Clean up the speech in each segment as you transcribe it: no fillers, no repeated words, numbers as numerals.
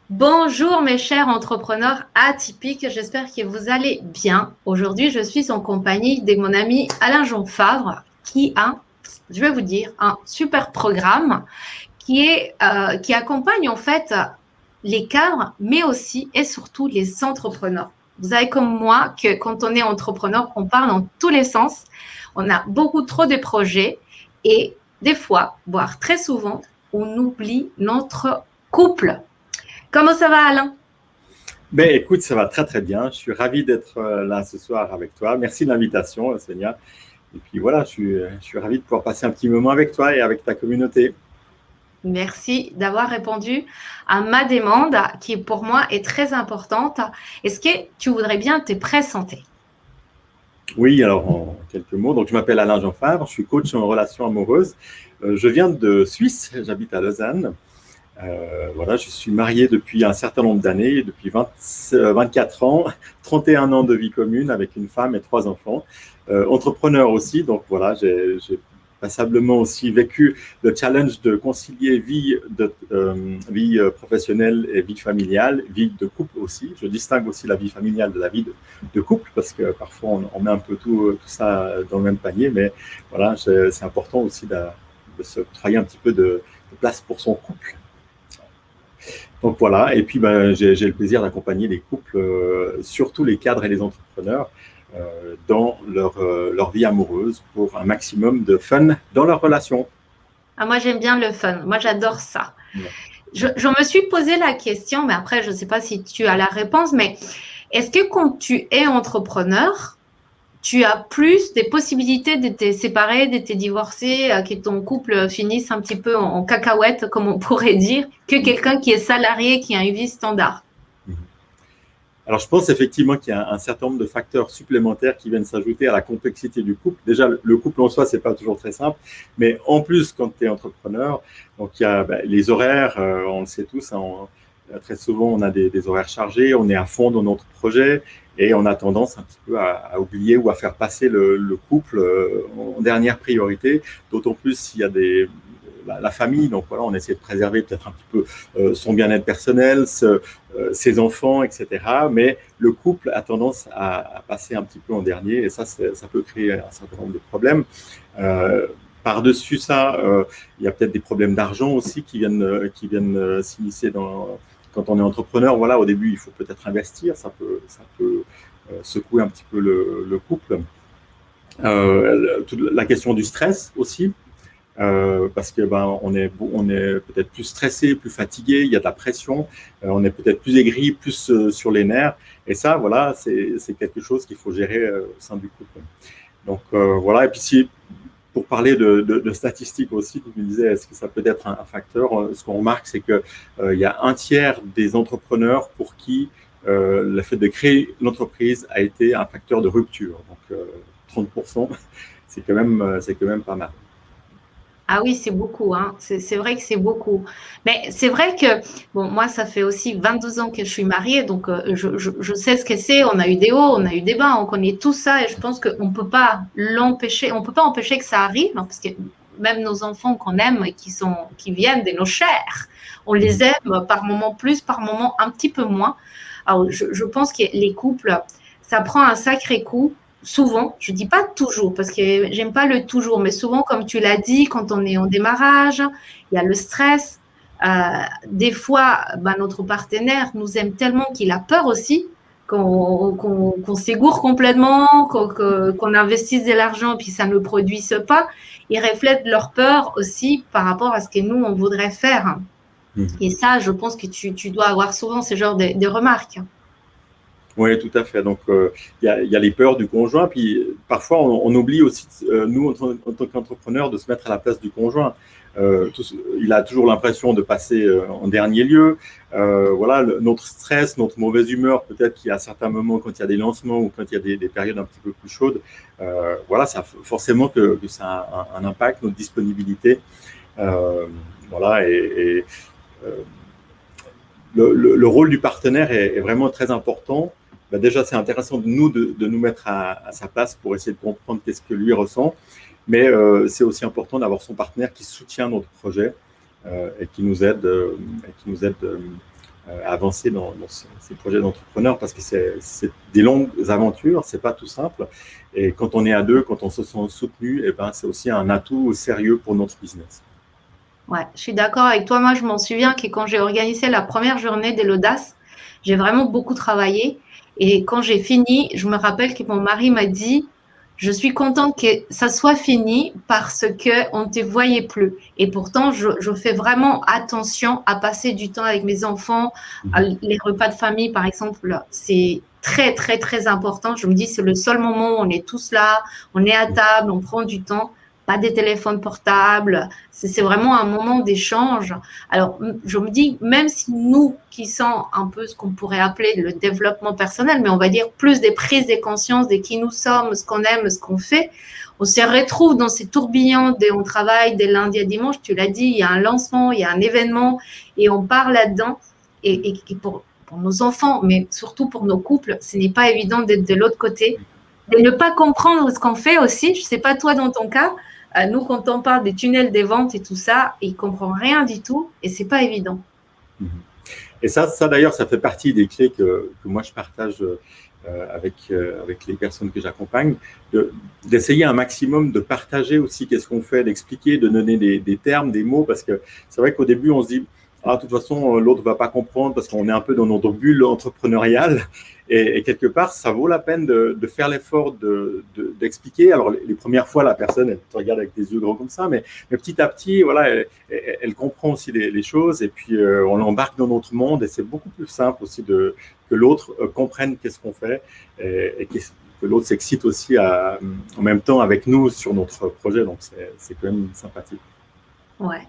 Bonjour mes chers entrepreneurs atypiques, j'espère que vous allez bien. Aujourd'hui, je suis en compagnie de mon ami Alain-Jean Favre qui a, je vais vous dire, un super programme qui accompagne en fait les cadres, mais aussi et surtout les entrepreneurs. Vous savez comme moi que quand on est entrepreneur, on parle dans tous les sens. On a beaucoup trop de projets et des fois, voire très souvent, on oublie notre couple. Comment ça va, Alain? Ben, écoute, ça va très très bien. Je suis ravi d'être là ce soir avec toi. Merci de l'invitation, Sonia. Et puis voilà, je suis ravi de pouvoir passer un petit moment avec toi et avec ta communauté. Merci d'avoir répondu à ma demande qui pour moi est très importante. Est-ce que tu voudrais bien te présenter? Oui, alors en quelques mots, donc je m'appelle Alain Jean Favre, je suis coach en relations amoureuses. Je viens de Suisse, j'habite à Lausanne. Voilà, je suis marié depuis un certain nombre d'années, depuis 24 ans, 31 ans de vie commune avec une femme et 3 enfants. Entrepreneur aussi, donc voilà, j'ai passablement aussi vécu le challenge de concilier vie professionnelle et vie familiale, vie de couple aussi. Je distingue aussi la vie familiale de la vie de couple parce que parfois on met un peu tout ça dans le même panier, mais voilà, c'est important aussi de se octroyer un petit peu de place pour son couple. Donc voilà, et puis ben, j'ai le plaisir d'accompagner les couples, surtout les cadres et les entrepreneurs, dans leur vie amoureuse pour un maximum de fun dans leur relation. Ah, moi, j'aime bien le fun. Moi, j'adore ça. Ouais. Je me suis posé la question, mais après, je ne sais pas si tu as la réponse, mais est-ce que quand tu es entrepreneur, tu as plus des possibilités de te séparer, de te divorcer, que ton couple finisse un petit peu en cacahuète, comme on pourrait dire, que quelqu'un qui est salarié, qui a une vie standard? Alors, je pense effectivement qu'il y a un certain nombre de facteurs supplémentaires qui viennent s'ajouter à la complexité du couple. Déjà, le couple en soi, c'est pas toujours très simple, mais en plus, quand tu es entrepreneur, donc il y a les horaires, on le sait tous, hein, très souvent, on a des horaires chargés, on est à fond dans notre projet et on a tendance un petit peu à oublier ou à faire passer le couple en dernière priorité, d'autant plus s'il y a la famille. Donc voilà, on essaie de préserver peut-être un petit peu son bien-être personnel, ses enfants, etc. Mais le couple a tendance à passer un petit peu en dernier et ça peut créer un certain nombre de problèmes. Par-dessus ça, il y a peut-être des problèmes d'argent aussi qui viennent s'immiscer quand on est entrepreneur. Voilà, au début, il faut peut-être investir, ça peut secouer un petit peu le couple. La question du stress aussi. Parce que on est peut-être plus stressé, plus fatigué, il y a de la pression, on est peut-être plus aigri, plus sur les nerfs. Et ça, voilà, c'est quelque chose qu'il faut gérer au sein du couple. Donc voilà, et puis pour parler de statistiques aussi, tu me disais, est-ce que ça peut être un facteur? Ce qu'on remarque, c'est qu'il y a un tiers des entrepreneurs pour qui le fait de créer l'entreprise a été un facteur de rupture. Donc 30%, c'est quand même pas mal. Ah oui, c'est beaucoup, hein. C'est vrai que c'est beaucoup. Mais c'est vrai que, bon, moi, ça fait aussi 22 ans que je suis mariée, donc je sais ce que c'est. On a eu des hauts, on a eu des bas, on connaît tout ça, et je pense qu'on ne peut pas l'empêcher, on peut pas empêcher que ça arrive, hein, parce que même nos enfants qu'on aime et qui viennent de nos chairs, on les aime par moments plus, par moments un petit peu moins. Alors, je pense que les couples, ça prend un sacré coup souvent, je dis pas toujours, parce que j'aime pas le toujours, mais souvent, comme tu l'as dit, quand on est en démarrage, il y a le stress. Des fois, notre partenaire nous aime tellement qu'il a peur aussi qu'on s'égoure complètement, qu'on investisse de l'argent et puis ça ne produise pas. Ils reflètent leur peur aussi par rapport à ce que nous, on voudrait faire. Mhm. Et ça, je pense que tu dois avoir souvent ce genre de remarques. Oui, tout à fait. Donc, il y a les peurs du conjoint. Puis, parfois, on oublie aussi, nous, en tant qu'entrepreneurs, de se mettre à la place du conjoint. Il a toujours l'impression de passer en dernier lieu. Voilà, notre stress, notre mauvaise humeur, peut-être qu'il y a certains moments quand il y a des lancements ou quand il y a des périodes un petit peu plus chaudes. Voilà, ça forcément que ça a un impact, notre disponibilité. Voilà, et le rôle du partenaire est vraiment très important. Déjà, c'est intéressant de nous mettre à sa place pour essayer de comprendre qu'est-ce que lui ressent. Mais c'est aussi important d'avoir son partenaire qui soutient notre projet et qui nous aide avancer dans ces projets d'entrepreneur parce que c'est des longues aventures, c'est pas tout simple. Et quand on est à deux, quand on se sent soutenu, eh ben, c'est aussi un atout sérieux pour notre business. Ouais, je suis d'accord avec toi. Moi, je m'en souviens que quand j'ai organisé la première journée de l'audace, j'ai vraiment beaucoup travaillé. Et quand j'ai fini, je me rappelle que mon mari m'a dit, je suis contente que ça soit fini parce que on ne te voyait plus. Et pourtant, je fais vraiment attention à passer du temps avec mes enfants. Les repas de famille, par exemple, c'est très, très, très important. Je me dis, c'est le seul moment où on est tous là, on est à table, on prend du temps, pas des téléphones portables. C'est vraiment un moment d'échange. Alors, je me dis, même si nous, qui sommes un peu ce qu'on pourrait appeler le développement personnel, mais on va dire plus des prises de conscience de qui nous sommes, ce qu'on aime, ce qu'on fait, on se retrouve dans ces tourbillons de on travaille dès lundi à dimanche, tu l'as dit, il y a un lancement, il y a un événement, et on part là-dedans. Et pour nos enfants, mais surtout pour nos couples, ce n'est pas évident d'être de l'autre côté, de ne pas comprendre ce qu'on fait aussi. Je ne sais pas toi dans ton cas, nous, quand on parle des tunnels des ventes et tout ça, ils ne comprennent rien du tout et ce n'est pas évident. Et ça d'ailleurs, ça fait partie des clés que moi je partage avec les personnes que j'accompagne, d'essayer un maximum de partager aussi qu'est-ce qu'on fait, d'expliquer, de donner des termes, des mots, parce que c'est vrai qu'au début, on se dit, ah, de toute façon, l'autre ne va pas comprendre parce qu'on est un peu dans notre bulle entrepreneuriale. Et quelque part, ça vaut la peine de faire l'effort d'expliquer. Alors, les premières fois, la personne, elle te regarde avec des yeux grands comme ça, mais petit à petit, voilà, elle comprend aussi les choses et puis on l'embarque dans notre monde et c'est beaucoup plus simple aussi que l'autre comprenne qu'est-ce qu'on fait et que l'autre s'excite aussi en même temps avec nous sur notre projet. Donc, c'est quand même sympathique. Ouais.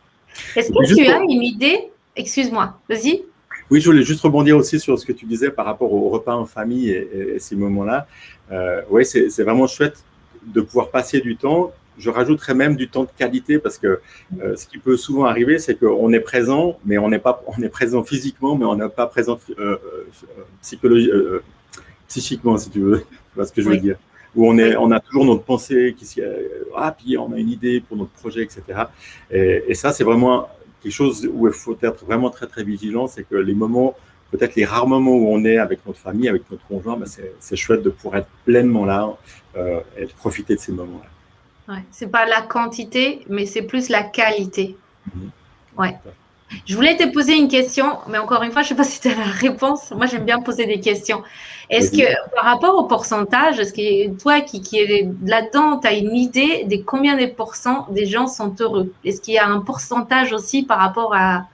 Est-ce que tu as une idée? Excuse-moi, vas-y. Oui, je voulais juste rebondir aussi sur ce que tu disais par rapport au repas en famille et ces moments-là. Oui, c'est vraiment chouette de pouvoir passer du temps. Je rajouterais même du temps de qualité parce que ce qui peut souvent arriver, c'est qu'on est présent, mais on est présent physiquement, mais on n'est pas présent psychiquement, si tu veux. Tu vois ce que je veux dire. Où on a toujours notre pensée puis on a une idée pour notre projet, etc. Et ça, c'est vraiment quelque chose où il faut être vraiment très, très vigilant, c'est que les moments, peut-être les rares moments où on est avec notre famille, avec notre conjoint, ben c'est chouette de pouvoir être pleinement là et de profiter de ces moments-là. Ouais, c'est pas la quantité, mais c'est plus la qualité. Ouais. Je voulais te poser une question, mais encore une fois, je ne sais pas si tu as la réponse. Moi, j'aime bien poser des questions. Est-ce que par rapport au pourcentage, est-ce que toi qui es là-dedans, tu as une idée de combien de pourcents des gens sont heureux? Est-ce qu'il y a un pourcentage aussi par rapport à,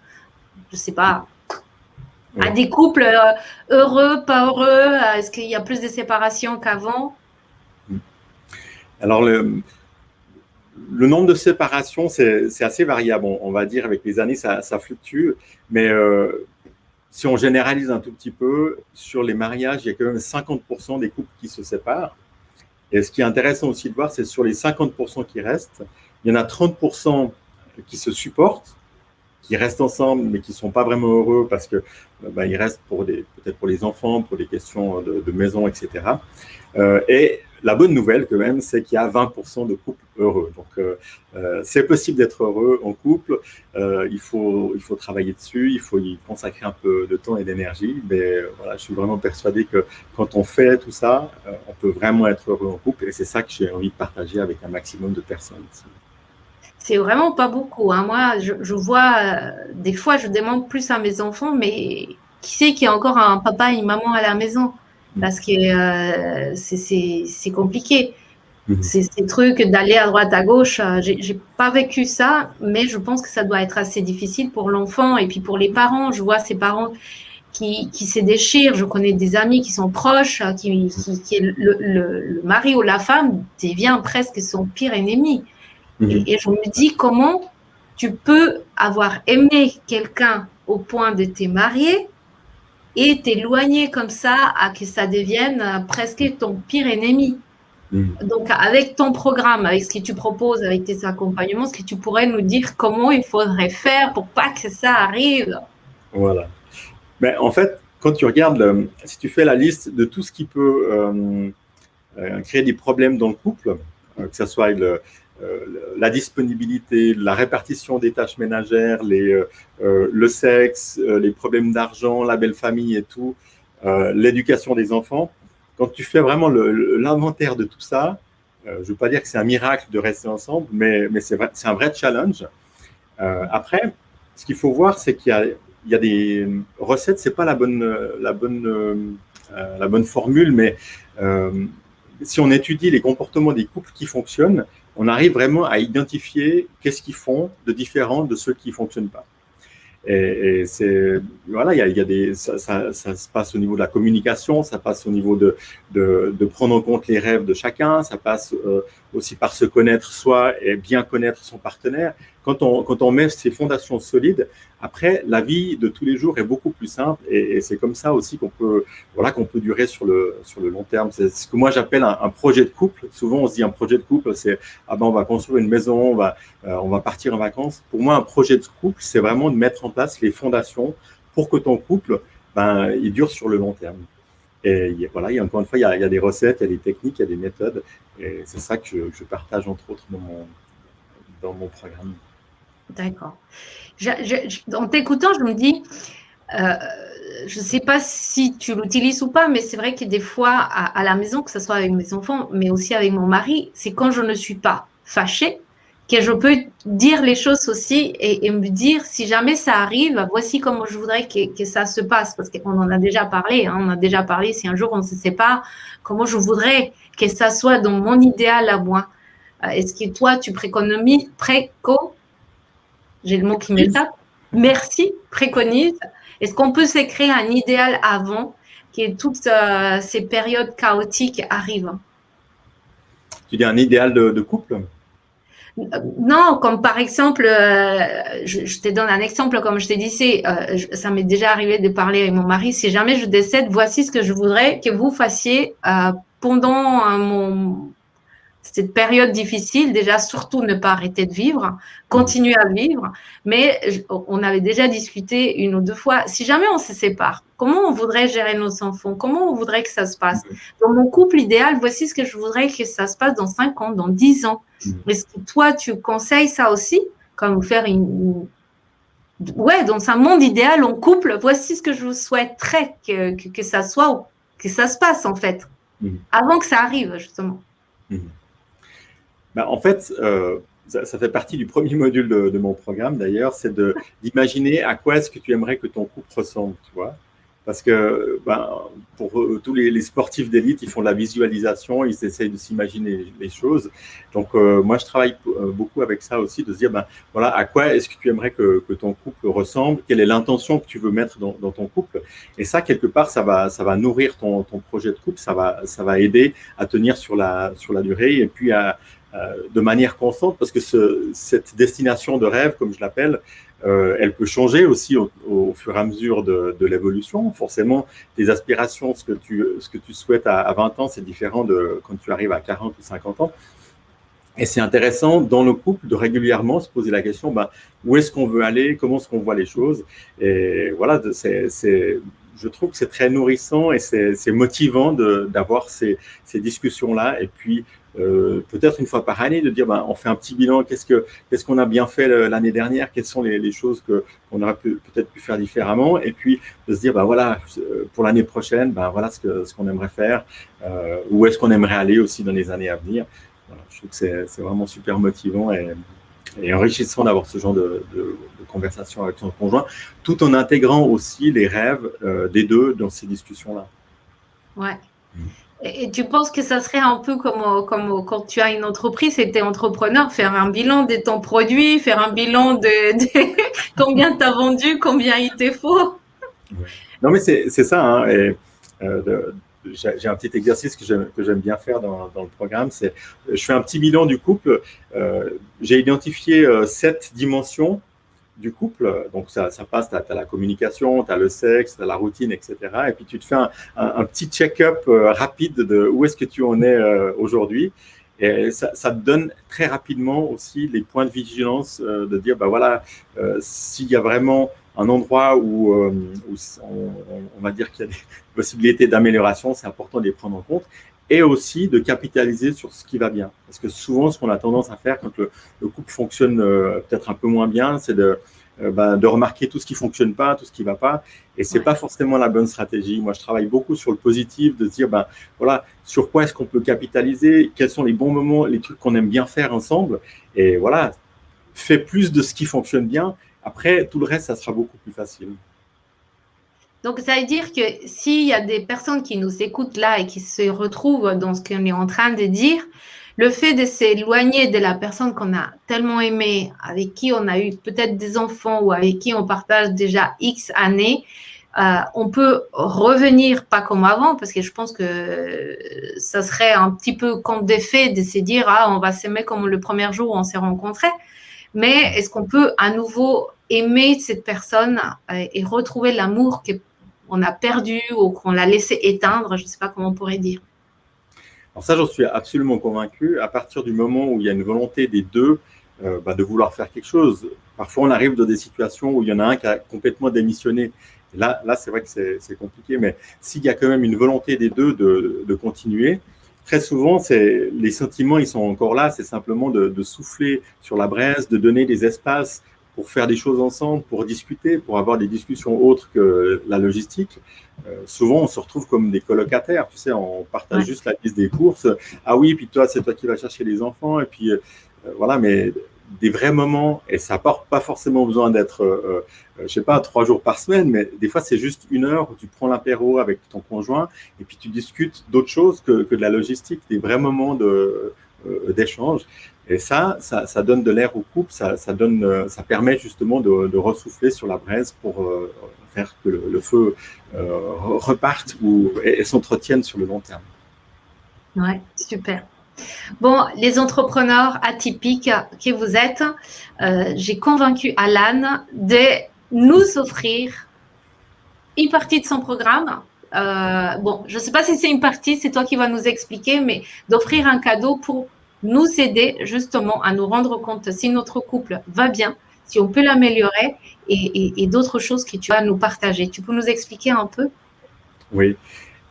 je ne sais pas, à des couples heureux, pas heureux? Est-ce qu'il y a plus de séparations qu'avant? Alors, le nombre de séparations, c'est assez variable. On va dire, avec les années, ça fluctue. Mais si on généralise un tout petit peu, sur les mariages, il y a quand même 50% des couples qui se séparent. Et ce qui est intéressant aussi de voir, c'est sur les 50% qui restent, il y en a 30% qui se supportent, qui restent ensemble, mais qui ne sont pas vraiment heureux parce que ils restent peut-être pour les enfants, pour des questions de maison, etc. Et la bonne nouvelle, quand même, c'est qu'il y a 20% de couples heureux. Donc, c'est possible d'être heureux en couple. Il faut travailler dessus. Il faut y consacrer un peu de temps et d'énergie. Mais voilà, je suis vraiment persuadé que quand on fait tout ça, on peut vraiment être heureux en couple. Et c'est ça que j'ai envie de partager avec un maximum de personnes ici. C'est vraiment pas beaucoup. Hein. Moi, je vois, des fois, je demande plus à mes enfants, mais qui sait qu'il y a encore un papa et une maman à la maison? Parce que c'est compliqué. Ces trucs d'aller à droite, à gauche, j'ai pas vécu ça, mais je pense que ça doit être assez difficile pour l'enfant et puis pour les parents. Je vois ces parents qui se déchirent. Je connais des amis qui sont proches, le mari ou la femme devient presque son pire ennemi. Et je me dis comment tu peux avoir aimé quelqu'un au point de te marier et t'éloigner comme ça à que ça devienne presque ton pire ennemi. Donc, avec ton programme, avec ce que tu proposes, avec tes accompagnements, est-ce que tu pourrais nous dire comment il faudrait faire pour pas que ça arrive? Voilà. Mais en fait, quand tu regardes, si tu fais la liste de tout ce qui peut créer des problèmes dans le couple, que ce soit la disponibilité, la répartition des tâches ménagères, le sexe, les problèmes d'argent, la belle famille et tout, l'éducation des enfants. Quand tu fais vraiment l'inventaire de tout ça, je ne veux pas dire que c'est un miracle de rester ensemble, mais c'est un vrai challenge. Après, ce qu'il faut voir, c'est qu'il y a des recettes, c'est pas la bonne formule, mais si on étudie les comportements des couples qui fonctionnent, on arrive vraiment à identifier qu'est-ce qu'ils font de différent de ceux qui ne fonctionnent pas. Et c'est voilà, ça se passe au niveau de la communication, ça passe au niveau de prendre en compte les rêves de chacun, ça passe aussi par se connaître soi et bien connaître son partenaire. Quand on met ces fondations solides, après la vie de tous les jours est beaucoup plus simple et c'est comme ça aussi qu'on peut durer sur le long terme. C'est ce que moi j'appelle un projet de couple. Souvent on se dit un projet de couple, c'est on va construire une maison, on va partir en vacances. Pour moi, un projet de couple, c'est vraiment de mettre en place les fondations pour que ton couple, il dure sur le long terme. Et voilà, encore une fois, il y a des recettes, il y a des techniques, il y a des méthodes. Et c'est ça que je partage, entre autres, dans mon programme. D'accord. En t'écoutant, je me dis, je ne sais pas si tu l'utilises ou pas, mais c'est vrai que des fois, à la maison, que ce soit avec mes enfants, mais aussi avec mon mari, c'est quand je ne suis pas fâchée que je peux dire les choses aussi et me dire, si jamais ça arrive, voici comment je voudrais que ça se passe. Parce qu'on en a déjà parlé, on a déjà parlé, si un jour on ne se sépare, comment je voudrais que ça soit dans mon idéal à moi. Est-ce que toi, tu préconises, j'ai le mot qui m'échappe, merci, préconise. Est-ce qu'on peut se créer un idéal avant que toutes ces périodes chaotiques arrivent? Tu dis un idéal de couple? Non, comme par exemple, je te donne un exemple, comme je t'ai dit, ça m'est déjà arrivé de parler avec mon mari, si jamais je décède, voici ce que je voudrais que vous fassiez pendant cette période difficile. Déjà, surtout ne pas arrêter de vivre, continuer à vivre, mais on avait déjà discuté une ou deux fois, si jamais on se sépare, comment on voudrait gérer nos enfants, comment on voudrait que ça se passe. Dans mon couple idéal, voici ce que je voudrais que ça se passe dans 5 ans, dans 10 ans. Est-ce que toi, tu conseilles ça aussi, comme faire dans un monde idéal, en couple, voici ce que je vous souhaiterais que ça soit, que ça se passe en fait, avant que ça arrive justement. En fait, ça fait partie du premier module de mon programme d'ailleurs, c'est d'imaginer à quoi est-ce que tu aimerais que ton couple ressemble, tu vois. Parce que pour tous les sportifs d'élite, ils font de la visualisation, ils essayent de s'imaginer les choses. Donc, moi, je travaille beaucoup avec ça aussi, de se dire, voilà, à quoi est-ce que tu aimerais que ton couple ressemble? Quelle est l'intention que tu veux mettre dans ton couple? Et ça, quelque part, ça va nourrir ton projet de couple, ça va aider à tenir sur la durée et puis de manière constante, parce que cette destination de rêve, comme je l'appelle, elle peut changer aussi au fur et à mesure de l'évolution. Forcément, tes aspirations, ce que tu souhaites à 20 ans, c'est différent de quand tu arrives à 40 ou 50 ans. Et c'est intéressant dans le couple de régulièrement se poser la question, où est-ce qu'on veut aller, comment est-ce qu'on voit les choses. Et voilà, je trouve que c'est très nourrissant et c'est motivant d'avoir ces discussions-là. Et puis, peut-être une fois par année, de dire on fait un petit bilan, qu'est-ce qu'on a bien fait l'année dernière, quelles sont les choses qu'on aurait peut-être pu faire différemment, et puis de se dire voilà, pour l'année prochaine, voilà ce qu'on aimerait faire, où est-ce qu'on aimerait aller aussi dans les années à venir. Voilà, je trouve que c'est vraiment super motivant et enrichissant d'avoir ce genre de conversation avec son conjoint, tout en intégrant aussi les rêves des deux dans ces discussions-là. Ouais. Et tu penses que ça serait un peu comme quand tu as une entreprise et tu es entrepreneur, faire un bilan de ton produit, faire un bilan de combien tu as vendu, combien il te faut? Non, mais c'est ça. Hein, et, j'ai un petit exercice que j'aime bien faire dans le programme. Je fais un petit bilan du couple. J'ai identifié 7 dimensions du couple. Donc, ça passe, tu as la communication, tu as le sexe, tu as la routine, etc. Et puis, tu te fais un petit check-up rapide de où est-ce que tu en es aujourd'hui. Et ça te donne très rapidement aussi les points de vigilance de dire, voilà, s'il y a vraiment un endroit où on va dire qu'il y a des possibilités d'amélioration, c'est important de les prendre en compte. et aussi de capitaliser sur ce qui va bien. Parce que souvent, ce qu'on a tendance à faire quand le couple fonctionne peut-être un peu moins bien, c'est de remarquer tout ce qui ne fonctionne pas, tout ce qui ne va pas. Et ce n'est pas forcément la bonne stratégie. Moi, je travaille beaucoup sur le positif, de se dire, voilà, sur quoi est-ce qu'on peut capitaliser, quels sont les bons moments, les trucs qu'on aime bien faire ensemble. Et voilà, fais plus de ce qui fonctionne bien. Après, tout le reste, ça sera beaucoup plus facile. Donc, ça veut dire que s'il y a des personnes qui nous écoutent là et qui se retrouvent dans ce qu'on est en train de dire, le fait de s'éloigner de la personne qu'on a tellement aimée, avec qui on a eu peut-être des enfants ou avec qui on partage déjà X années, on peut revenir pas comme avant, parce que je pense que ça serait un petit peu conte de fait de se dire, on va s'aimer comme le premier jour où on s'est rencontrés. Mais est-ce qu'on peut à nouveau aimer cette personne et retrouver l'amour qu'on a perdu ou qu'on l'a laissé éteindre? Je ne sais pas comment on pourrait dire. Alors ça, j'en suis absolument convaincu. À partir du moment où il y a une volonté des deux de vouloir faire quelque chose, parfois on arrive dans des situations où il y en a un qui a complètement démissionné. Et là, c'est vrai que c'est compliqué, mais s'il y a quand même une volonté des deux de continuer, très souvent, les sentiments, ils sont encore là. C'est simplement de souffler sur la braise, de donner des espaces pour faire des choses ensemble, pour discuter, pour avoir des discussions autres que la logistique. Souvent, on se retrouve comme des colocataires. Tu sais, on partage juste la liste des courses. Ah oui, puis toi, c'est toi qui vas chercher les enfants. Et puis, voilà, mais des vrais moments, et ça n'a pas forcément besoin d'être, je sais pas, 3 jours par semaine, mais des fois, c'est juste 1 heure où tu prends l'apéro avec ton conjoint et puis tu discutes d'autres choses que de la logistique, des vrais moments d'échange. Et ça donne de l'air au couple, ça permet justement de ressouffler sur la braise pour faire que le feu reparte et s'entretienne sur le long terme. Ouais, super. Bon, les entrepreneurs atypiques que vous êtes, j'ai convaincu Alan de nous offrir une partie de son programme. Bon, je ne sais pas si c'est une partie, c'est toi qui vas nous expliquer, mais d'offrir un cadeau pour nous aider justement à nous rendre compte si notre couple va bien, si on peut l'améliorer et d'autres choses que tu vas nous partager. Tu peux nous expliquer un peu? Oui.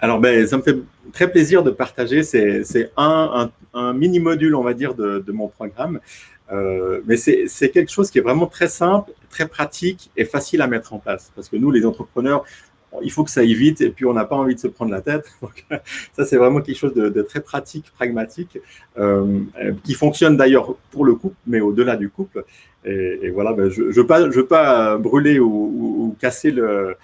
Alors, ça me fait très plaisir de partager. C'est un mini-module, on va dire, de mon programme. Mais c'est quelque chose qui est vraiment très simple, très pratique et facile à mettre en place. Parce que nous, les entrepreneurs, il faut que ça aille vite et puis on n'a pas envie de se prendre la tête. Donc, ça, c'est vraiment quelque chose de très pratique, pragmatique, qui fonctionne d'ailleurs pour le couple, mais au-delà du couple. Et voilà, je ne veux pas brûler ou casser le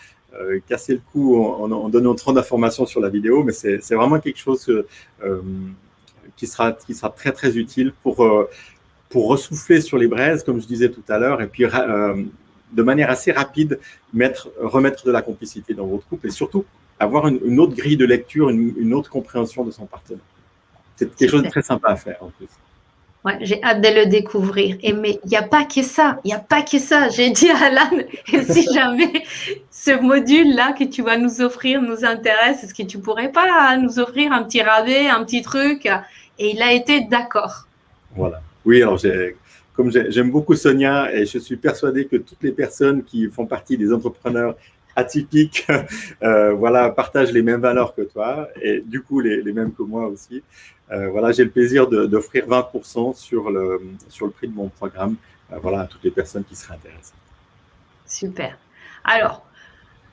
cou en donnant trop d'informations sur la vidéo, mais c'est vraiment quelque chose qui sera très, très utile pour ressouffler sur les braises, comme je disais tout à l'heure, et puis de manière assez rapide, remettre de la complicité dans votre couple et surtout avoir une autre grille de lecture, une autre compréhension de son partenaire. C'est quelque chose de très sympa à faire en plus. Ouais, j'ai hâte de le découvrir. Mais il n'y a pas que ça. Il n'y a pas que ça. J'ai dit à Alan, et si jamais ce module-là que tu vas nous offrir nous intéresse, est-ce que tu ne pourrais pas nous offrir un petit rabais, un petit truc? Et il a été d'accord. Voilà. Oui, alors j'aime beaucoup Sonia et je suis persuadé que toutes les personnes qui font partie des entrepreneurs atypiques voilà, partagent les mêmes valeurs que toi et du coup les mêmes que moi aussi. Voilà, j'ai le plaisir d'offrir 20% sur le prix de mon programme voilà, à toutes les personnes qui seraient intéressées. Super. Alors,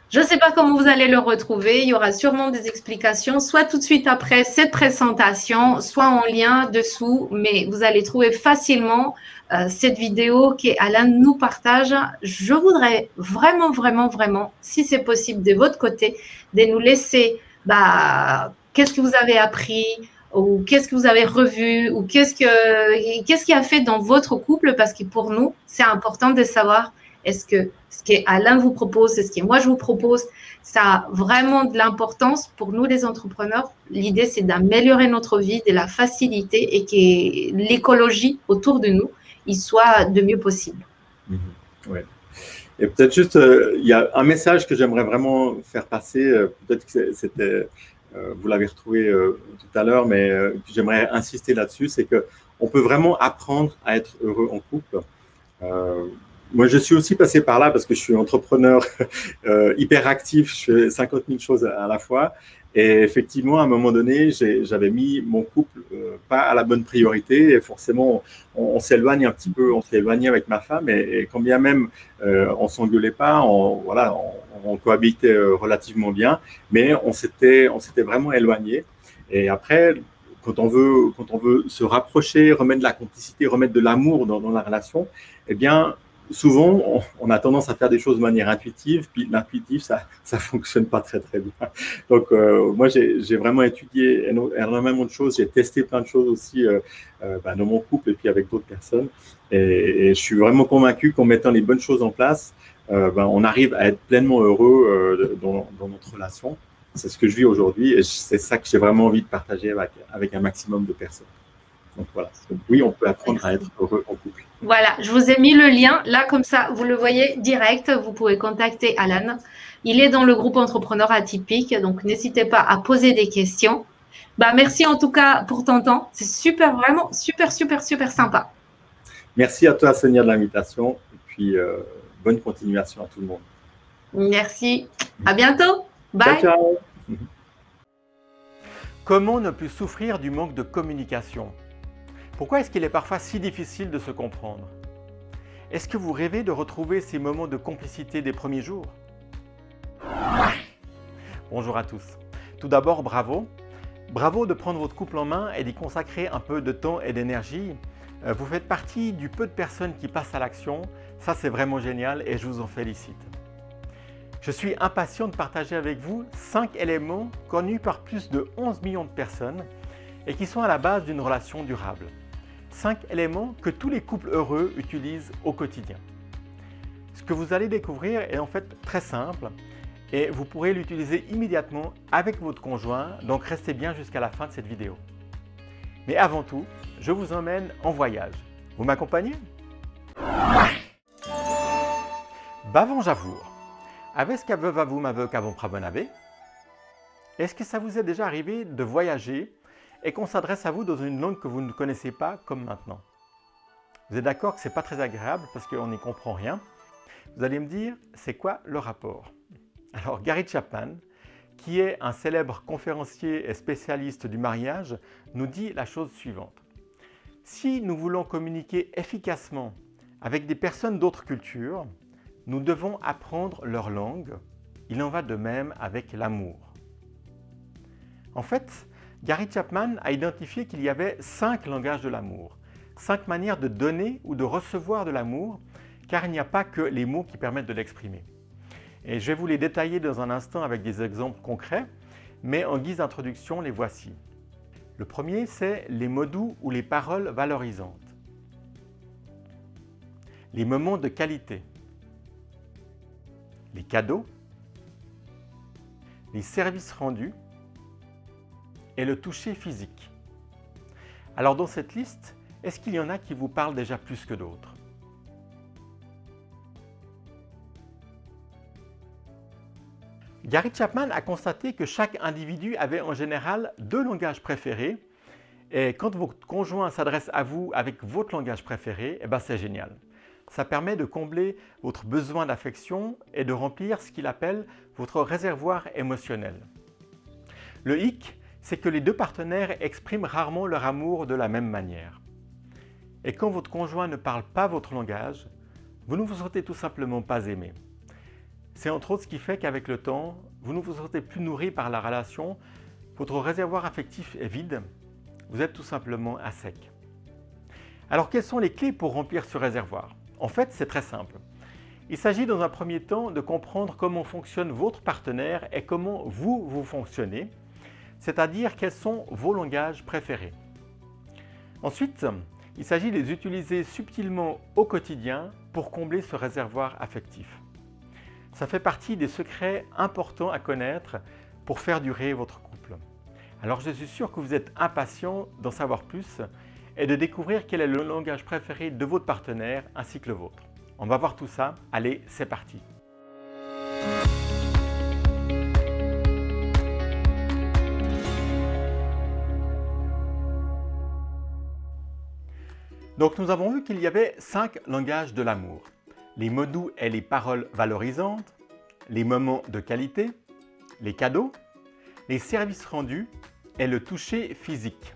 je ne sais pas comment vous allez le retrouver. Il y aura sûrement des explications, soit tout de suite après cette présentation, soit en lien dessous. Mais vous allez trouver facilement cette vidéo qu'Alan nous partage. Je voudrais vraiment, vraiment, vraiment, si c'est possible de votre côté, de nous laisser qu'est-ce que vous avez appris ou qu'est-ce que vous avez revu ou qu'est-ce qui a fait dans votre couple, parce que pour nous, c'est important de savoir est-ce que ce qu'Alain vous propose, c'est ce que moi je vous propose, ça a vraiment de l'importance pour nous les entrepreneurs. L'idée, c'est d'améliorer notre vie, de la faciliter et que l'écologie autour de nous, il soit de mieux possible. Ouais. Et peut-être juste, il y a un message que j'aimerais vraiment faire passer, peut-être que c'était, vous l'avez retrouvé tout à l'heure, mais j'aimerais insister là-dessus, c'est qu'on peut vraiment apprendre à être heureux en couple. Moi, je suis aussi passé par là parce que je suis entrepreneur hyper actif, je fais 50 000 choses à la fois. Et effectivement, à un moment donné, j'avais mis mon couple pas à la bonne priorité. Et forcément, on s'éloigne un petit peu, on s'est éloigné avec ma femme. Et quand bien même on s'engueulait pas, voilà, on cohabitait relativement bien, mais on s'était vraiment éloigné. Et après, quand on veut se rapprocher, remettre de la complicité, remettre de l'amour dans la relation, eh bien, souvent, on a tendance à faire des choses de manière intuitive, puis l'intuitif, ça fonctionne pas très très bien. Donc, moi, j'ai vraiment étudié énormément de choses, j'ai testé plein de choses aussi dans mon couple et puis avec d'autres personnes. Et je suis vraiment convaincu qu'en mettant les bonnes choses en place, on arrive à être pleinement heureux dans notre relation. C'est ce que je vis aujourd'hui et c'est ça que j'ai vraiment envie de partager avec un maximum de personnes. Donc voilà, oui, on peut apprendre à être heureux en couple. Voilà, je vous ai mis le lien là, comme ça, vous le voyez direct. Vous pouvez contacter Alan. Il est dans le groupe Entrepreneur Atypique, donc n'hésitez pas à poser des questions. Bah, merci en tout cas pour ton temps. C'est super, vraiment super, super, super sympa. Merci à toi, Sonia, de l'invitation. Et puis, bonne continuation à tout le monde. Merci. À bientôt. Bye. Ciao, ciao. Comment ne plus souffrir du manque de communication? Pourquoi est-ce qu'il est parfois si difficile de se comprendre? Est-ce que vous rêvez de retrouver ces moments de complicité des premiers jours? Bonjour à tous. Tout d'abord, bravo. Bravo de prendre votre couple en main et d'y consacrer un peu de temps et d'énergie. Vous faites partie du peu de personnes qui passent à l'action. Ça, c'est vraiment génial et je vous en félicite. Je suis impatient de partager avec vous 5 éléments connus par plus de 11 millions de personnes et qui sont à la base d'une relation durable. 5 éléments que tous les couples heureux utilisent au quotidien. Ce que vous allez découvrir est en fait très simple et vous pourrez l'utiliser immédiatement avec votre conjoint, donc restez bien jusqu'à la fin de cette vidéo. Mais avant tout, je vous emmène en voyage. Vous m'accompagnez? Bavon Javour. Avec ce qu'aveu vous m'aveu qu'avon prabonavé? Est-ce que ça vous est déjà arrivé de voyager et qu'on s'adresse à vous dans une langue que vous ne connaissez pas comme maintenant? Vous êtes d'accord que ce n'est pas très agréable parce qu'on n'y comprend rien? Vous allez me dire, c'est quoi le rapport? Alors Gary Chapman, qui est un célèbre conférencier et spécialiste du mariage, nous dit la chose suivante. Si nous voulons communiquer efficacement avec des personnes d'autres cultures, nous devons apprendre leur langue. Il en va de même avec l'amour. En fait, Gary Chapman a identifié qu'il y avait 5 langages de l'amour, 5 manières de donner ou de recevoir de l'amour, car il n'y a pas que les mots qui permettent de l'exprimer. Et je vais vous les détailler dans un instant avec des exemples concrets, mais en guise d'introduction, les voici. Le premier, c'est les mots doux ou les paroles valorisantes. Les moments de qualité. Les cadeaux. Les services rendus. Et le toucher physique. Alors dans cette liste, est-ce qu'il y en a qui vous parlent déjà plus que d'autres? Gary Chapman a constaté que chaque individu avait en général 2 langages préférés et quand votre conjoint s'adresse à vous avec votre langage préféré, c'est génial. Ça permet de combler votre besoin d'affection et de remplir ce qu'il appelle votre réservoir émotionnel. Le hic, c'est que les 2 partenaires expriment rarement leur amour de la même manière. Et quand votre conjoint ne parle pas votre langage, vous ne vous sentez tout simplement pas aimé. C'est entre autres ce qui fait qu'avec le temps, vous ne vous sentez plus nourri par la relation, votre réservoir affectif est vide, vous êtes tout simplement à sec. Alors quelles sont les clés pour remplir ce réservoir? En fait, c'est très simple. Il s'agit dans un premier temps de comprendre comment fonctionne votre partenaire et comment vous fonctionnez, c'est-à-dire quels sont vos langages préférés. Ensuite, il s'agit de les utiliser subtilement au quotidien pour combler ce réservoir affectif. Ça fait partie des secrets importants à connaître pour faire durer votre couple. Alors je suis sûr que vous êtes impatient d'en savoir plus et de découvrir quel est le langage préféré de votre partenaire ainsi que le vôtre. On va voir tout ça. Allez, c'est parti! Donc nous avons vu qu'il y avait 5 langages de l'amour. les mots doux et les paroles valorisantes, les moments de qualité, les cadeaux, les services rendus et le toucher physique.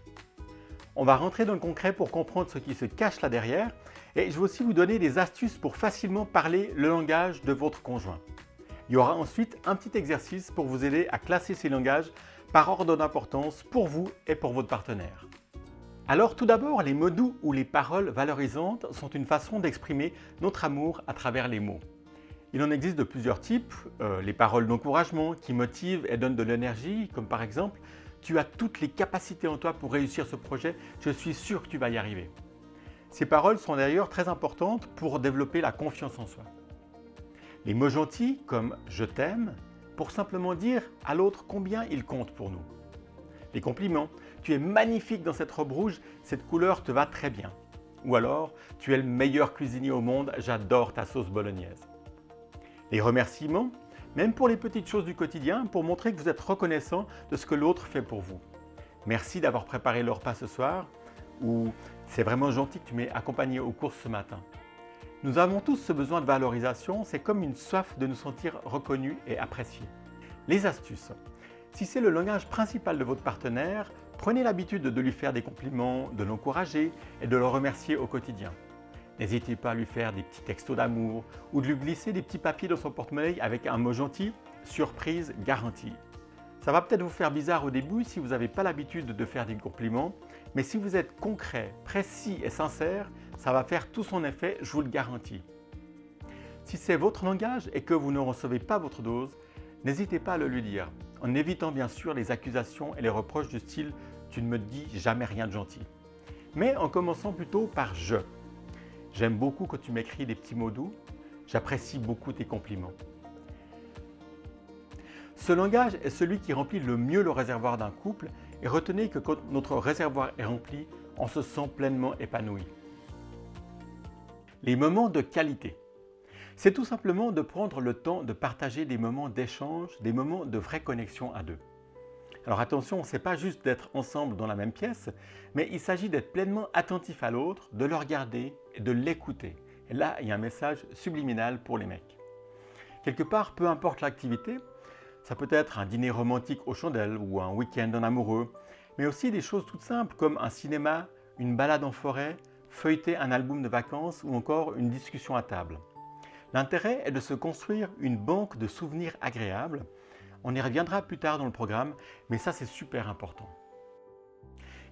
On va rentrer dans le concret pour comprendre ce qui se cache là derrière et je vais aussi vous donner des astuces pour facilement parler le langage de votre conjoint. Il y aura ensuite un petit exercice pour vous aider à classer ces langages par ordre d'importance pour vous et pour votre partenaire. Alors tout d'abord, les mots doux ou les paroles valorisantes sont une façon d'exprimer notre amour à travers les mots. Il en existe de plusieurs types, les paroles d'encouragement qui motivent et donnent de l'énergie, comme par exemple « Tu as toutes les capacités en toi pour réussir ce projet, je suis sûr que tu vas y arriver ». Ces paroles sont d'ailleurs très importantes pour développer la confiance en soi. Les mots gentils comme « Je t'aime » pour simplement dire à l'autre combien il compte pour nous. Les compliments « Tu es magnifique dans cette robe rouge, cette couleur te va très bien ». Ou alors « Tu es le meilleur cuisinier au monde, j'adore ta sauce bolognaise ». Les remerciements, même pour les petites choses du quotidien, pour montrer que vous êtes reconnaissant de ce que l'autre fait pour vous. Merci d'avoir préparé le repas ce soir ou c'est vraiment gentil que tu m'aies accompagné aux courses ce matin. Nous avons tous ce besoin de valorisation, c'est comme une soif de nous sentir reconnus et appréciés. Les astuces. Si c'est le langage principal de votre partenaire, prenez l'habitude de lui faire des compliments, de l'encourager et de le remercier au quotidien. N'hésitez pas à lui faire des petits textos d'amour ou de lui glisser des petits papiers dans son porte-monnaie avec un mot gentil, surprise garantie. Ça va peut-être vous faire bizarre au début si vous n'avez pas l'habitude de faire des compliments, mais si vous êtes concret, précis et sincère, ça va faire tout son effet, je vous le garantis. Si c'est votre langage et que vous ne recevez pas votre dose, n'hésitez pas à le lui dire, en évitant bien sûr les accusations et les reproches du style « tu ne me dis jamais rien de gentil ». Mais en commençant plutôt par « je ». J'aime beaucoup quand tu m'écris des petits mots doux, j'apprécie beaucoup tes compliments. Ce langage est celui qui remplit le mieux le réservoir d'un couple et retenez que quand notre réservoir est rempli, on se sent pleinement épanoui. Les moments de qualité. C'est tout simplement de prendre le temps de partager des moments d'échange, des moments de vraie connexion à deux. Alors attention, ce n'est pas juste d'être ensemble dans la même pièce, mais il s'agit d'être pleinement attentif à l'autre, de le regarder et de l'écouter. Et là, il y a un message subliminal pour les mecs. Quelque part, peu importe l'activité, ça peut être un dîner romantique aux chandelles ou un week-end en amoureux, mais aussi des choses toutes simples comme un cinéma, une balade en forêt, feuilleter un album de vacances ou encore une discussion à table. L'intérêt est de se construire une banque de souvenirs agréables. On y reviendra plus tard dans le programme, mais ça c'est super important.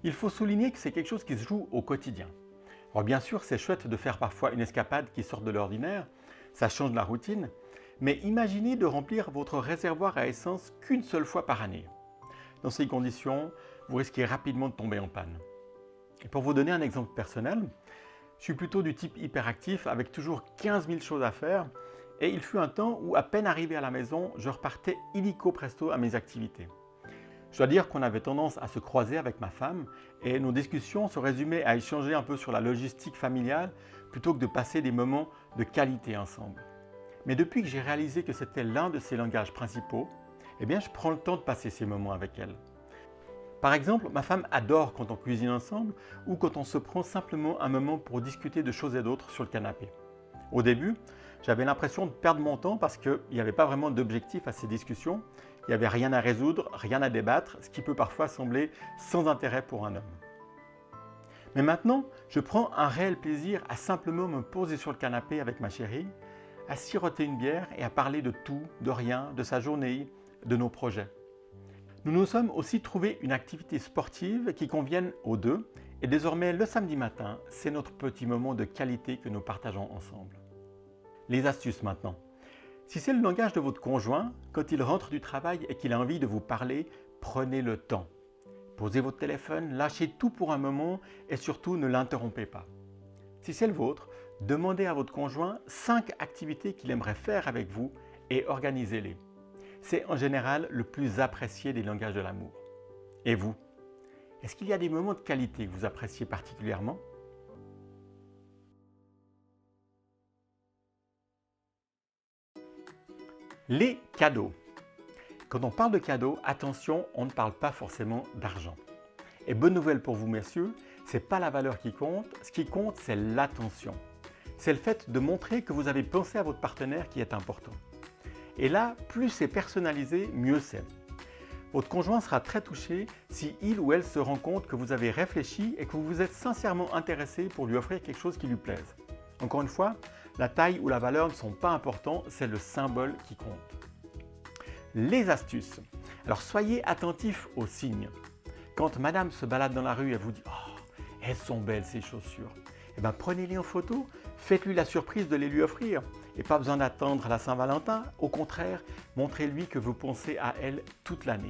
Il faut souligner que c'est quelque chose qui se joue au quotidien. Alors bien sûr, c'est chouette de faire parfois une escapade qui sort de l'ordinaire, ça change la routine, mais imaginez de remplir votre réservoir à essence qu'une seule fois par année. Dans ces conditions, vous risquez rapidement de tomber en panne. Et pour vous donner un exemple personnel, je suis plutôt du type hyperactif avec toujours 15 000 choses à faire et il fut un temps où à peine arrivé à la maison, je repartais illico presto à mes activités. Je dois dire qu'on avait tendance à se croiser avec ma femme et nos discussions se résumaient à échanger un peu sur la logistique familiale plutôt que de passer des moments de qualité ensemble. Mais depuis que j'ai réalisé que c'était l'un de ses langages principaux, eh bien je prends le temps de passer ces moments avec elle. Par exemple, ma femme adore quand on cuisine ensemble ou quand on se prend simplement un moment pour discuter de choses et d'autres sur le canapé. Au début, j'avais l'impression de perdre mon temps parce qu'il n'y avait pas vraiment d'objectif à ces discussions. Il n'y avait rien à résoudre, rien à débattre, ce qui peut parfois sembler sans intérêt pour un homme. Mais maintenant, je prends un réel plaisir à simplement me poser sur le canapé avec ma chérie, à siroter une bière et à parler de tout, de rien, de sa journée, de nos projets. Nous nous sommes aussi trouvé une activité sportive qui convienne aux deux et désormais le samedi matin, c'est notre petit moment de qualité que nous partageons ensemble. Les astuces maintenant. Si c'est le langage de votre conjoint, quand il rentre du travail et qu'il a envie de vous parler, prenez le temps. Posez votre téléphone, lâchez tout pour un moment et surtout ne l'interrompez pas. Si c'est le vôtre, demandez à votre conjoint 5 activités qu'il aimerait faire avec vous et organisez-les. C'est en général le plus apprécié des langages de l'amour. Et vous, est-ce qu'il y a des moments de qualité que vous appréciez particulièrement ? Les cadeaux. Quand on parle de cadeaux, attention, on ne parle pas forcément d'argent. Et bonne nouvelle pour vous messieurs, ce n'est pas la valeur qui compte, ce qui compte c'est l'attention. c'est le fait de montrer que vous avez pensé à votre partenaire qui est important. Et là, plus c'est personnalisé, mieux c'est. Votre conjoint sera très touché si il ou elle se rend compte que vous avez réfléchi et que vous vous êtes sincèrement intéressé pour lui offrir quelque chose qui lui plaise. Encore une fois, la taille ou la valeur ne sont pas importants, c'est le symbole qui compte. Les astuces. Alors soyez attentifs aux signes. Quand madame se balade dans la rue et vous dit « Oh, elles sont belles ces chaussures », eh bien prenez-les en photo, faites-lui la surprise de les lui offrir. Et pas besoin d'attendre la Saint-Valentin, au contraire, montrez-lui que vous pensez à elle toute l'année.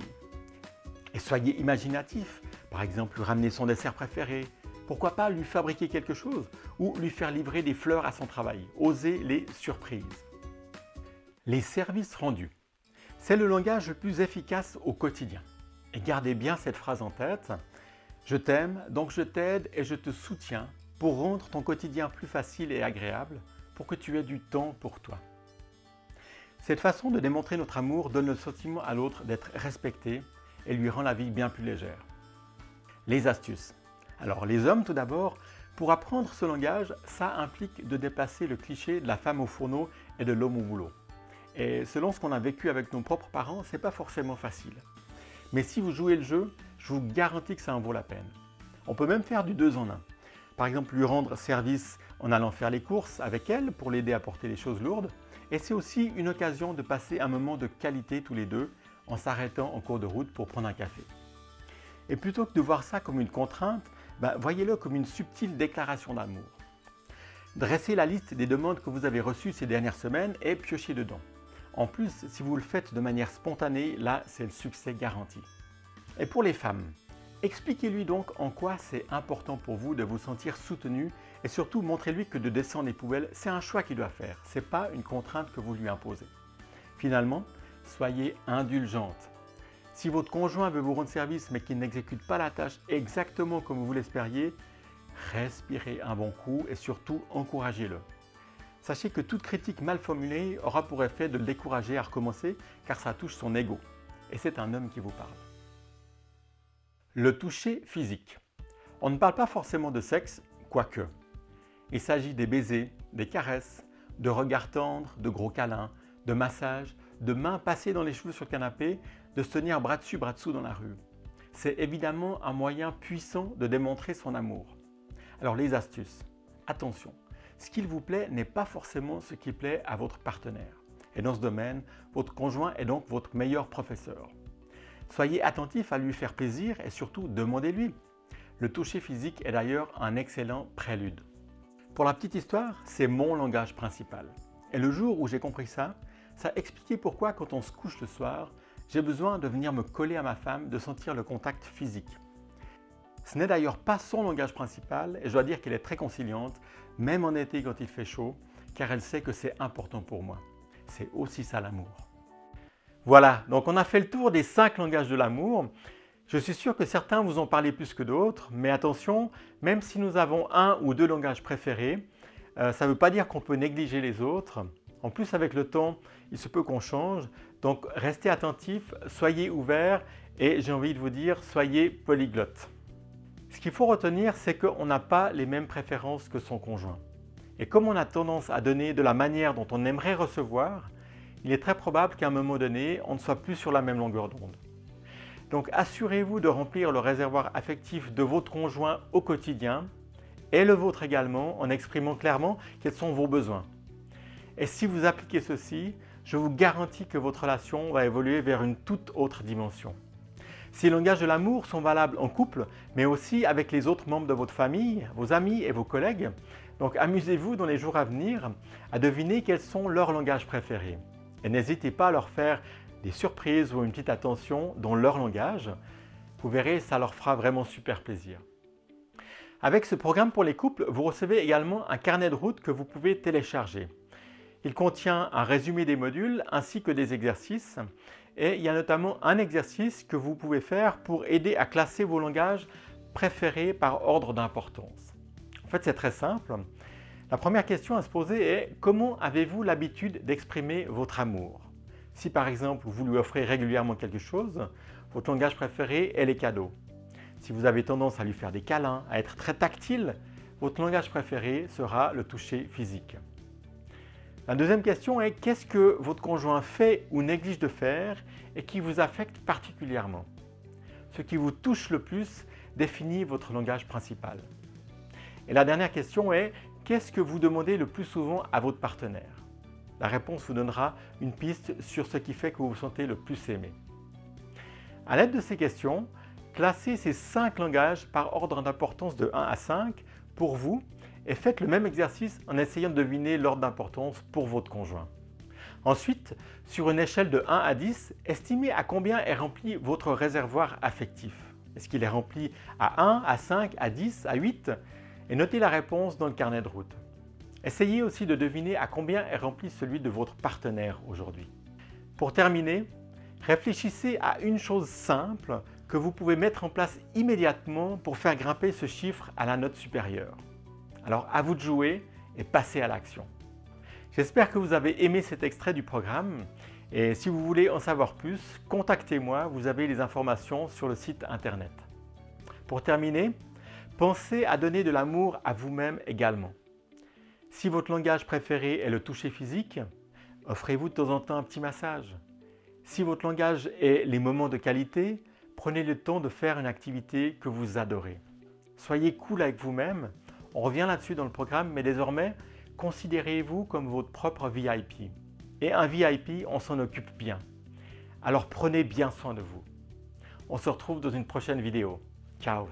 Et soyez imaginatif, par exemple lui ramener son dessert préféré, pourquoi pas lui fabriquer quelque chose ou lui faire livrer des fleurs à son travail. Osez les surprises. Les services rendus. C'est le langage le plus efficace au quotidien. Et gardez bien cette phrase en tête. Je t'aime, donc je t'aide et je te soutiens pour rendre ton quotidien plus facile et agréable, pour que tu aies du temps pour toi. Cette façon de démontrer notre amour donne le sentiment à l'autre d'être respecté et lui rend la vie bien plus légère. Les astuces. Alors les hommes tout d'abord, pour apprendre ce langage, ça implique de dépasser le cliché de la femme au fourneau et de l'homme au boulot. Et selon ce qu'on a vécu avec nos propres parents, c'est pas forcément facile. Mais si vous jouez le jeu, je vous garantis que ça en vaut la peine. On peut même faire du 2 en 1. Par exemple, lui rendre service en allant faire les courses avec elle pour l'aider à porter les choses lourdes. Et c'est aussi une occasion de passer un moment de qualité tous les deux en s'arrêtant en cours de route pour prendre un café. Et plutôt que de voir ça comme une contrainte, voyez-le comme une subtile déclaration d'amour. Dressez la liste des demandes que vous avez reçues ces dernières semaines et piochez dedans. En plus, si vous le faites de manière spontanée, là, c'est le succès garanti. Et pour les femmes, expliquez-lui donc en quoi c'est important pour vous de vous sentir soutenu et surtout montrez-lui que de descendre les poubelles, c'est un choix qu'il doit faire, ce n'est pas une contrainte que vous lui imposez. Finalement, soyez indulgente. Si votre conjoint veut vous rendre service mais qu'il n'exécute pas la tâche exactement comme vous l'espériez, respirez un bon coup et surtout encouragez-le. Sachez que toute critique mal formulée aura pour effet de le décourager à recommencer car ça touche son ego. Et c'est un homme qui vous parle. Le toucher physique. On ne parle pas forcément de sexe, quoique. Il s'agit des baisers, des caresses, de regards tendres, de gros câlins, de massages, de mains passées dans les cheveux sur le canapé, de se tenir bras dessus, bras dessous dans la rue. C'est évidemment un moyen puissant de démontrer son amour. Alors les astuces. Attention, ce qu'il vous plaît n'est pas forcément ce qui plaît à votre partenaire. Et dans ce domaine, votre conjoint est donc votre meilleur professeur. Soyez attentif à lui faire plaisir et surtout demandez-lui. Le toucher physique est d'ailleurs un excellent prélude. Pour la petite histoire, c'est mon langage principal. Et le jour où j'ai compris ça, ça expliquait pourquoi quand on se couche le soir, j'ai besoin de venir me coller à ma femme, de sentir le contact physique. Ce n'est d'ailleurs pas son langage principal et je dois dire qu'elle est très conciliante, même en été quand il fait chaud, car elle sait que c'est important pour moi. C'est aussi ça l'amour. Voilà, donc on a fait le tour des 5 langages de l'amour. Je suis sûr que certains vous en parlent plus que d'autres, mais attention, même si nous avons 1 ou 2 langages préférés, ça ne veut pas dire qu'on peut négliger les autres. En plus, avec le temps, il se peut qu'on change. Donc, restez attentifs, soyez ouverts et j'ai envie de vous dire, soyez polyglottes. Ce qu'il faut retenir, c'est qu'on n'a pas les mêmes préférences que son conjoint. Et comme on a tendance à donner de la manière dont on aimerait recevoir, il est très probable qu'à un moment donné, on ne soit plus sur la même longueur d'onde. Donc, assurez-vous de remplir le réservoir affectif de votre conjoint au quotidien et le vôtre également en exprimant clairement quels sont vos besoins. Et si vous appliquez ceci, je vous garantis que votre relation va évoluer vers une toute autre dimension. Ces langages de l'amour sont valables en couple, mais aussi avec les autres membres de votre famille, vos amis et vos collègues. Donc amusez-vous dans les jours à venir à deviner quels sont leurs langages préférés. Et n'hésitez pas à leur faire des surprises ou une petite attention dans leur langage. Vous verrez, ça leur fera vraiment super plaisir. Avec ce programme pour les couples, vous recevez également un carnet de route que vous pouvez télécharger. Il contient un résumé des modules ainsi que des exercices et il y a notamment un exercice que vous pouvez faire pour aider à classer vos langages préférés par ordre d'importance. En fait, c'est très simple. La première question à se poser est comment avez-vous l'habitude d'exprimer votre amour? Si par exemple vous lui offrez régulièrement quelque chose, votre langage préféré est les cadeaux. Si vous avez tendance à lui faire des câlins, à être très tactile, votre langage préféré sera le toucher physique. La deuxième question est qu'est-ce que votre conjoint fait ou néglige de faire et qui vous affecte particulièrement? Ce qui vous touche le plus définit votre langage principal. Et la dernière question est qu'est-ce que vous demandez le plus souvent à votre partenaire? La réponse vous donnera une piste sur ce qui fait que vous vous sentez le plus aimé. À l'aide de ces questions, classez ces 5 langages par ordre d'importance de 1 à 5 pour vous et faites le même exercice en essayant de deviner l'ordre d'importance pour votre conjoint. Ensuite, sur une échelle de 1 à 10, estimez à combien est rempli votre réservoir affectif. Est-ce qu'il est rempli à 1, à 5, à 10, à 8? Et notez la réponse dans le carnet de route. Essayez aussi de deviner à combien est rempli celui de votre partenaire aujourd'hui. Pour terminer, réfléchissez à une chose simple que vous pouvez mettre en place immédiatement pour faire grimper ce chiffre à la note supérieure. Alors à vous de jouer et passer à l'action. J'espère que vous avez aimé cet extrait du programme et si vous voulez en savoir plus, contactez-moi, vous avez les informations sur le site internet. Pour terminer, pensez à donner de l'amour à vous-même également. Si votre langage préféré est le toucher physique, offrez-vous de temps en temps un petit massage. Si votre langage est les moments de qualité, prenez le temps de faire une activité que vous adorez. Soyez cool avec vous-même. On revient là-dessus dans le programme, mais désormais, considérez-vous comme votre propre VIP. Et un VIP, on s'en occupe bien. Alors prenez bien soin de vous. On se retrouve dans une prochaine vidéo. Ciao!